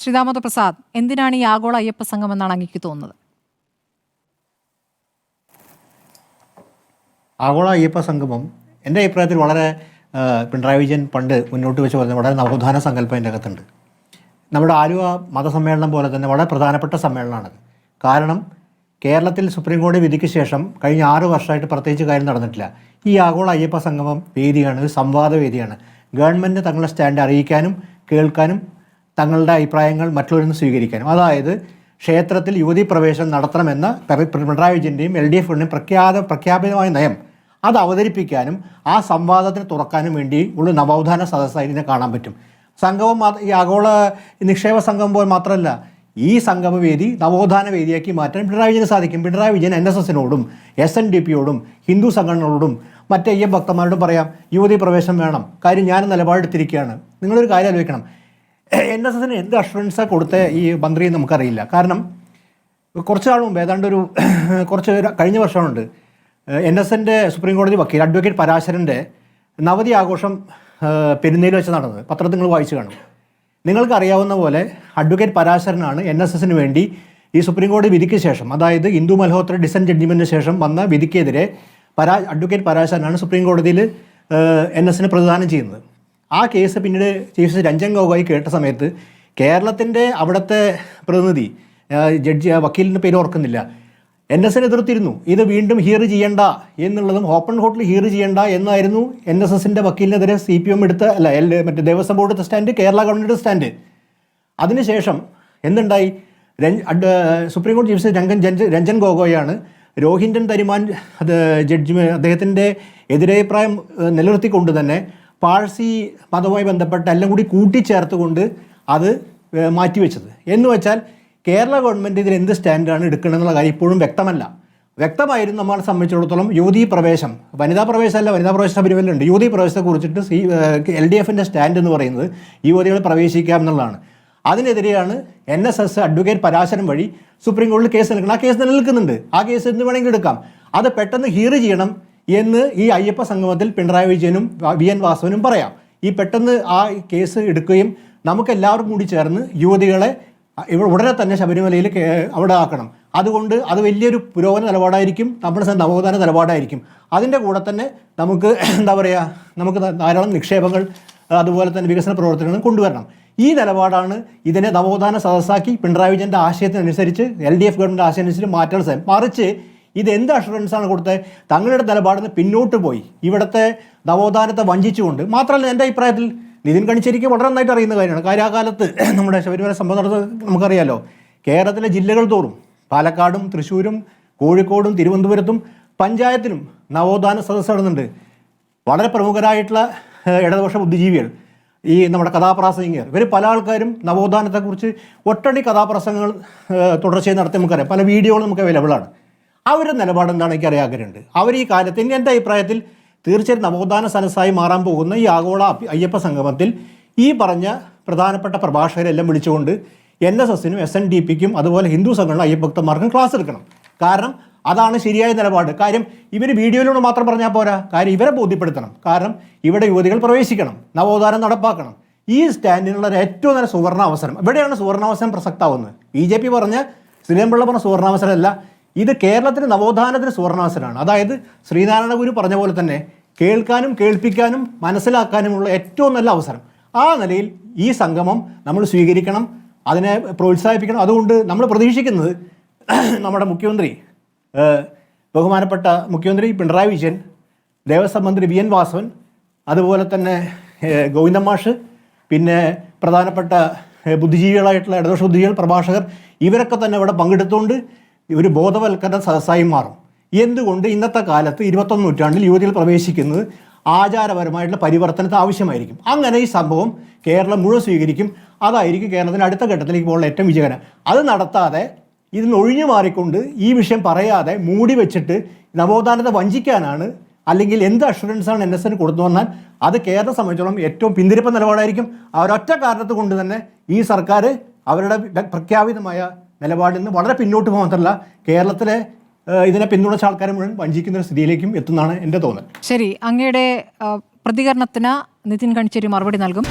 ശ്രീ പ്രസാദ്, എന്തിനാണ് ഈ ആഗോള അയ്യപ്പ സംഘം എന്നാണ് അങ്ങേക്ക് തോന്നുന്നത്? ആഗോള അയ്യപ്പ സംഗമം എൻ്റെ അഭിപ്രായത്തിൽ വളരെ പിണറായി വിജയൻ പണ്ട് മുന്നോട്ട് വെച്ച് പറഞ്ഞ വളരെ നവോത്ഥാന സങ്കല്പം എൻ്റെ അകത്തുണ്ട്. നമ്മുടെ ആലുവ മതസമ്മേളനം പോലെ തന്നെ വളരെ പ്രധാനപ്പെട്ട സമ്മേളനമാണത്. കാരണം കേരളത്തിൽ സുപ്രീം കോടതി വിധിക്ക് ശേഷം കഴിഞ്ഞ 6 വർഷമായിട്ട് പ്രത്യേകിച്ച് കാര്യം നടന്നിട്ടില്ല. ഈ ആഗോള അയ്യപ്പ സംഗമം വേദിയാണ്, ഒരു സംവാദ വേദിയാണ്. ഗവൺമെൻറ് തങ്ങളുടെ സ്റ്റാൻഡ് അറിയിക്കാനും കേൾക്കാനും തങ്ങളുടെ അഭിപ്രായങ്ങൾ മറ്റുള്ളവരിൽ നിന്ന് സ്വീകരിക്കാനും. അതായത് ക്ഷേത്രത്തിൽ യുവതീ പ്രവേശനം നടത്തണമെന്ന പിണറായി വിജയൻ്റെയും LDFിൻ്റെയും പ്രഖ്യാപിതമായ നയം അത് അവതരിപ്പിക്കാനും ആ സംവാദത്തിന് തുറക്കാനും വേണ്ടി ഉള്ള നവോത്ഥാന സദസ്സായി ഇതിനെ കാണാൻ പറ്റും. സംഗമം ഈ ആഗോള നിക്ഷേപ സംഗമം പോലെ മാത്രമല്ല, ഈ സംഗമവേദി നവോത്ഥാന വേദിയാക്കി മാറ്റാൻ പിണറായി വിജയന് സാധിക്കും. പിണറായി വിജയൻ NSSനോടും SNDPയോടും ഹിന്ദു സംഘടനകളോടും മറ്റ് അയ്യപ്പ ഭക്തന്മാരോടും പറയാം, യുവതീ പ്രവേശനം വേണം, കാര്യം ഞാൻ നിലപാടെടുത്തിരിക്കുകയാണ്. നിങ്ങളൊരു കാര്യം ആലോചിക്കണം, NSSന് എന്ത് അഷുറൻസാണ് കൊടുത്ത ഈ മന്ത്രി നമുക്കറിയില്ല. കാരണം കുറച്ച് നാൾ മുമ്പ് ഏതാണ്ട് കഴിഞ്ഞ വർഷമുണ്ട് NSSൻ്റെ സുപ്രീം കോടതി വക്കീൽ അഡ്വക്കേറ്റ് പരാശരൻ്റെ നവതി ആഘോഷം പെരുന്നയിൽ വെച്ച് നടന്നത്. പത്രത്തിൽ നിങ്ങൾ വായിച്ചു കാണും. നിങ്ങൾക്ക് അറിയാവുന്ന പോലെ അഡ്വക്കേറ്റ് പരാശരനാണ് NSSന് വേണ്ടി ഈ സുപ്രീം കോടതി വിധിക്ക് ശേഷം, അതായത് ഇന്ദു മൽഹോത്ര ഡിസൻ ജഡ്ജ്മെൻറ്റിന് ശേഷം വന്ന വിധിക്കെതിരെ അഡ്വക്കേറ്റ് പരാശരനാണ് സുപ്രീം കോടതിയിൽ NSSന് പ്രതിദാനം ചെയ്യുന്നത്. ആ കേസ് പിന്നീട് ചീഫ് ജസ്റ്റിസ് രഞ്ജൻ ഗൊഗോയ് കേട്ട സമയത്ത് കേരളത്തിൻ്റെ അവിടുത്തെ പ്രതിനിധി ജഡ്ജി വക്കീലിൻ്റെ പേര് ഓർക്കുന്നില്ല, NSSനെ എതിർത്തിരുന്നു. ഇത് വീണ്ടും ഹിയർ ചെയ്യേണ്ട എന്നുള്ളതും ഓപ്പൺ കോർട്ടിൽ ഹിയർ ചെയ്യേണ്ട എന്നായിരുന്നു NSSൻ്റെ വക്കീലിനെതിരെ CPM എടുത്ത മറ്റേ ദേവസ്വം ബോർഡ് എടുത്ത സ്റ്റാൻഡ്, കേരള ഗവൺമെൻറ് സ്റ്റാൻഡ്. അതിനുശേഷം എന്തുണ്ടായി? സുപ്രീം കോടതി ചീഫ് ജസ്റ്റിസ് രഞ്ജൻ ഗൊഗോയാണ് രോഹിൻടൻ തരിമാൻ അദ്ദേഹത്തിൻ്റെ എതിരഭിപ്രായം നിലനിർത്തിക്കൊണ്ട് തന്നെ പാഴ്സി മതവുമായി ബന്ധപ്പെട്ട എല്ലാം കൂടി കൂട്ടിച്ചേർത്തുകൊണ്ട് അത് മാറ്റിവെച്ചത്. എന്ന് വെച്ചാൽ കേരള ഗവൺമെൻറ് ഇതിൽ എന്ത് സ്റ്റാൻഡാണ് എടുക്കണമെന്നുള്ള കാര്യം ഇപ്പോഴും വ്യക്തമല്ല. വ്യക്തമായിരുന്നു നമ്മളെ സംബന്ധിച്ചിടത്തോളം യുവതീ പ്രവേശം, വനിതാ പ്രവേശമല്ല, വനിതാ പ്രവേശ ശബരിമലയുണ്ട്. യുവതീ പ്രവേശത്തെ കുറിച്ചിട്ട് LDFിൻ്റെ സ്റ്റാൻഡ് എന്ന് പറയുന്നത് യുവതികൾ പ്രവേശിക്കാം എന്നുള്ളതാണ്. അതിനെതിരെയാണ് NSS അഡ്വക്കേറ്റ് പരാശരം വഴി സുപ്രീം കോടതിയിൽ കേസ് നിൽക്കുന്നത്. ആ കേസ് നിലനിൽക്കുന്നുണ്ട്. ആ കേസ് എന്ത് വേണമെങ്കിലും എടുക്കാം. അത് പെട്ടെന്ന് ഹിയർ ചെയ്യണം എന്ന് ഈ അയ്യപ്പ സംഗമത്തിൽ പിണറായി വിജയനും VN വാസവനും പറയാം. ഈ പെട്ടെന്ന് ആ കേസ് എടുക്കുകയും നമുക്കെല്ലാവർക്കും കൂടി ചേർന്ന് യുവതികളെ ഉടനെ തന്നെ ശബരിമലയിൽ അവിടെ ആക്കണം. അതുകൊണ്ട് അത് വലിയൊരു പുരോഗമന നിലപാടായിരിക്കും, നമ്മുടെ നവോത്ഥാന നിലപാടായിരിക്കും. അതിൻ്റെ കൂടെ തന്നെ നമുക്ക് നമുക്ക് ധാരാളം നിക്ഷേപങ്ങൾ അതുപോലെ തന്നെ വികസന പ്രവർത്തനങ്ങളും കൊണ്ടുവരണം. ഈ നിലപാടാണ് ഇതിനെ നവോത്ഥാന സദസ്സാക്കി പിണറായി വിജയൻ്റെ ആശയത്തിനനുസരിച്ച് LDF ഗവൺമെൻറ് ആശയമനുസരിച്ച് മാറ്റാൻ സാധിക്കും. മറിച്ച് ഇതെന്ത് അഷുറൻസാണ് കൊടുത്തത്? തങ്ങളുടെ നിലപാടിൽ നിന്ന് പിന്നോട്ട് പോയി ഇവിടുത്തെ നവോത്ഥാനത്തെ വഞ്ചിച്ചുകൊണ്ട്. മാത്രമല്ല, എൻ്റെ അഭിപ്രായത്തിൽ നിതിൻ ഗഡ്കരിക്ക് വളരെ നന്നായിട്ട് അറിയുന്ന കാര്യമാണ്. കാര്യകാലത്ത് നമ്മുടെ ശബരിമല സംഭവം നടന്നത് നമുക്കറിയാലോ. കേരളത്തിലെ ജില്ലകൾ തോറും പാലക്കാടും തൃശ്ശൂരും കോഴിക്കോടും തിരുവനന്തപുരത്തും പഞ്ചായത്തിലും നവോത്ഥാന സദസ്സ് നടന്നുണ്ട്. വളരെ പ്രമുഖരായിട്ടുള്ള ഇടതുപക്ഷ ബുദ്ധിജീവികൾ, ഈ നമ്മുടെ കഥാപ്രാസംഗികർ, ഇവർ പല ആൾക്കാരും നവോത്ഥാനത്തെക്കുറിച്ച് ഒട്ടടി കഥാപ്രസംഗങ്ങൾ തുടർച്ചയായി നടത്തി നമുക്കറിയാം. പല വീഡിയോകളും നമുക്ക് അവൈലബിൾ ആണ്. അവരുടെ നിലപാട് എന്താണെന്ന് എനിക്ക് അറിയാറുണ്ട്. അവർ ഈ കാലത്ത് എൻ്റെ അഭിപ്രായത്തിൽ തീർച്ചയായും നവോത്ഥാന സദസ്സായി മാറാൻ പോകുന്ന ഈ ആഗോള അയ്യപ്പ സംഗമത്തിൽ ഈ പറഞ്ഞ പ്രധാനപ്പെട്ട പ്രഭാഷകരെല്ലാം വിളിച്ചുകൊണ്ട് NSSനും SNDPക്കും അതുപോലെ ഹിന്ദു സംഘടന അയ്യപ്പക്തന്മാർക്കും ക്ലാസ് എടുക്കണം. കാരണം അതാണ് ശരിയായ നിലപാട്. കാര്യം ഇവർ വീഡിയോയിലൂടെ മാത്രം പറഞ്ഞാൽ പോരാ, കാര്യം ഇവരെ ബോധ്യപ്പെടുത്തണം. കാരണം ഇവിടെ യുവതികൾ പ്രവേശിക്കണം, നവോത്ഥാനം നടപ്പാക്കണം. ഈ സ്റ്റാൻഡിനുള്ള ഏറ്റവും നല്ല സുവർണാവസരം, ഇവിടെയാണ് സുവർണാവസരം പ്രസക്തമാവുന്നത്. BJP പറഞ്ഞ ശ്രീധരൻപിള്ള പറഞ്ഞ സുവർണാവസരമല്ല, ഇത് കേരളത്തിന് നവോത്ഥാനത്തിന് സുവർണാവസരമാണ്. അതായത് ശ്രീനാരായണ ഗുരു പറഞ്ഞ പോലെ തന്നെ കേൾക്കാനും കേൾപ്പിക്കാനും മനസ്സിലാക്കാനുമുള്ള ഏറ്റവും നല്ല അവസരം. ആ നിലയിൽ ഈ സംഗമം നമ്മൾ സ്വീകരിക്കണം, അതിനെ പ്രോത്സാഹിപ്പിക്കണം. അതുകൊണ്ട് നമ്മൾ പ്രതീക്ഷിക്കുന്നത് നമ്മുടെ മുഖ്യമന്ത്രി, ബഹുമാനപ്പെട്ട മുഖ്യമന്ത്രി പിണറായി വിജയൻ, ദേവസ്വം മന്ത്രി VN വാസവൻ, അതുപോലെ തന്നെ ഗോവിന്ദൻ മാഷ്, പിന്നെ പ്രധാനപ്പെട്ട ബുദ്ധിജീവികളായിട്ടുള്ള ഇടതുപക്ഷ ബുദ്ധിജീവികൾ, പ്രഭാഷകർ, ഇവരൊക്കെ തന്നെ ഇവിടെ പങ്കെടുത്തുകൊണ്ട് ഒരു ബോധവൽക്കരണ സദസ്സായി മാറും. എന്തുകൊണ്ട് ഇന്നത്തെ കാലത്ത് 21 നൂറ്റാണ്ടിൽ യുവതികൾ പ്രവേശിക്കുന്നത് ആചാരപരമായിട്ടുള്ള പരിവർത്തനത്തെ ആവശ്യമായിരിക്കും. അങ്ങനെ ഈ സംഭവം കേരളം മുഴുവൻ സ്വീകരിക്കും. അതായിരിക്കും കേരളത്തിൻ്റെ അടുത്ത ഘട്ടത്തിലേക്ക് പോകുന്ന ഏറ്റവും വിജയകരം. അത് നടത്താതെ ഇതിന് ഒഴിഞ്ഞു മാറിക്കൊണ്ട് ഈ വിഷയം പറയാതെ മൂടി വെച്ചിട്ട് നവോത്ഥാനത്തെ വഞ്ചിക്കാനാണ്, അല്ലെങ്കിൽ എന്ത് അഷുറൻസാണ് NSSന് കൊടുത്തു വന്നാൽ അത് കേരളത്തെ സംബന്ധിച്ചോളം ഏറ്റവും പിന്തിരിപ്പ നിലപാടായിരിക്കും. അവരൊറ്റ കാരണത്ത് കൊണ്ട് തന്നെ ഈ സർക്കാർ അവരുടെ പ്രഖ്യാപിതമായ നിലപാടിൽ നിന്ന് വളരെ പിന്നോട്ട് പോകുന്നതല്ല, കേരളത്തിലെ ഇതിനെ പിന്തുണച്ച ആൾക്കാരെ മുഴുവൻ വഞ്ചിക്കുന്ന ഒരു സ്ഥിതിയിലേക്കും എത്തുന്നതാണ് എൻ്റെ തോന്നൽ. ശരി, അങ്ങയുടെ പ്രതികരണത്തിന് നിതിൻ ഗഡ്കരി മറുപടി നൽകും.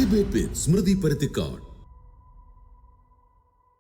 Debate with Smriti Parathikkad.